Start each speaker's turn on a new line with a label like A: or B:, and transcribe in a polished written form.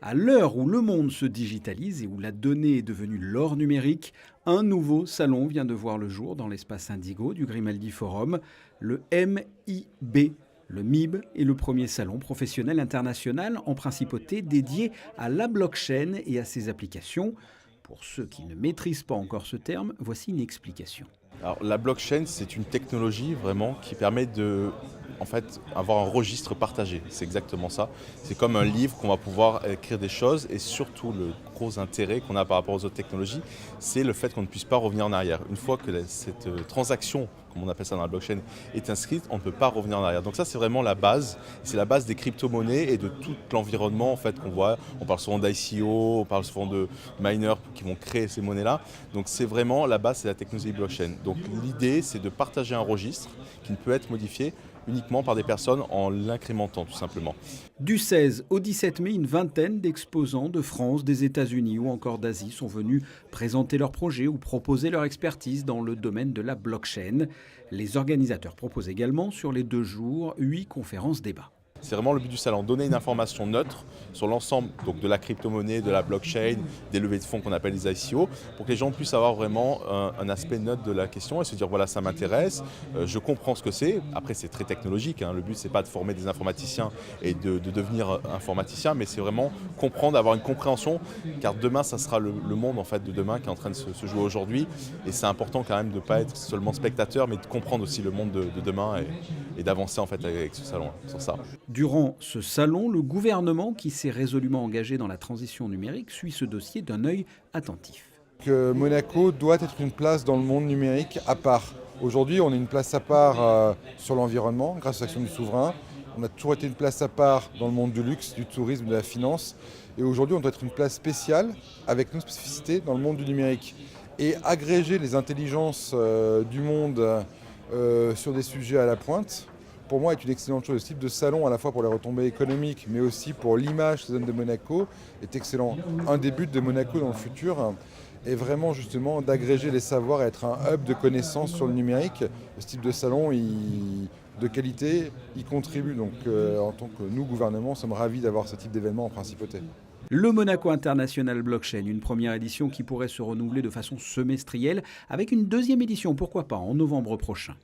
A: À l'heure où le monde se digitalise et où la donnée est devenue l'or numérique, un nouveau salon vient de voir le jour dans l'espace Indigo du Grimaldi Forum, le MIB. Le MIB est le premier salon professionnel international en principauté dédié à la blockchain et à ses applications. Pour ceux qui ne maîtrisent pas encore ce terme, voici une explication.
B: Alors, la blockchain, c'est une technologie vraiment qui permet de, en fait, avoir un registre partagé. C'est exactement ça. C'est comme un livre qu'on va pouvoir écrire des choses et surtout le gros intérêt qu'on a par rapport aux autres technologies, c'est le fait qu'on ne puisse pas revenir en arrière. Une fois que cette transaction, comme on appelle ça dans la blockchain, est inscrite, on ne peut pas revenir en arrière. Donc ça, c'est vraiment la base. C'est la base des crypto-monnaies et de tout l'environnement en fait, qu'on voit. On parle souvent d'ICO, on parle souvent de miners qui vont créer ces monnaies-là. Donc c'est vraiment la base, c'est la technologie blockchain. Donc l'idée, c'est de partager un registre qui ne peut être modifié uniquement par des personnes en l'incrémentant tout simplement.
A: Du 16 au 17 mai, une vingtaine d'exposants de France, des États-Unis ou encore d'Asie sont venus présenter leurs projets ou proposer leur expertise dans le domaine de la blockchain. Les organisateurs proposent également sur les 2 jours 8 conférences débats.
B: C'est vraiment le but du salon, donner une information neutre sur l'ensemble donc de la crypto-monnaie, de la blockchain, des levées de fonds qu'on appelle les ICO, pour que les gens puissent avoir vraiment un aspect neutre de la question et se dire voilà, ça m'intéresse, je comprends ce que c'est. Après, c'est très technologique, hein. Le but, c'est pas de former des informaticiens et de devenir informaticien, mais c'est vraiment comprendre, avoir une compréhension, car demain, ça sera le monde en fait, de demain qui est en train de se jouer aujourd'hui. Et c'est important quand même de ne pas être seulement spectateur, mais de comprendre aussi le monde de demain et d'avancer en fait avec ce salon sur ça.
A: Durant ce salon, le gouvernement, qui s'est résolument engagé dans la transition numérique, suit ce dossier d'un œil attentif.
C: Que Monaco doit être une place dans le monde numérique à part. Aujourd'hui, on est une place à part sur l'environnement grâce à l'action du souverain. On a toujours été une place à part dans le monde du luxe, du tourisme, de la finance. Et aujourd'hui, on doit être une place spéciale avec nos spécificités dans le monde du numérique. Et agréger les intelligences du monde sur des sujets à la pointe, pour moi, est une excellente chose. Ce type de salon, à la fois pour les retombées économiques, mais aussi pour l'image que ça donne de Monaco, est excellent. Un des buts de Monaco dans le futur est vraiment justement d'agréger les savoirs et être un hub de connaissances sur le numérique. Ce type de salon, de qualité, y contribue. Donc, en tant que nous, gouvernement, sommes ravis d'avoir ce type d'événement en principauté.
A: Le Monaco International Blockchain, une première édition qui pourrait se renouveler de façon semestrielle, avec une deuxième édition, pourquoi pas, en novembre prochain.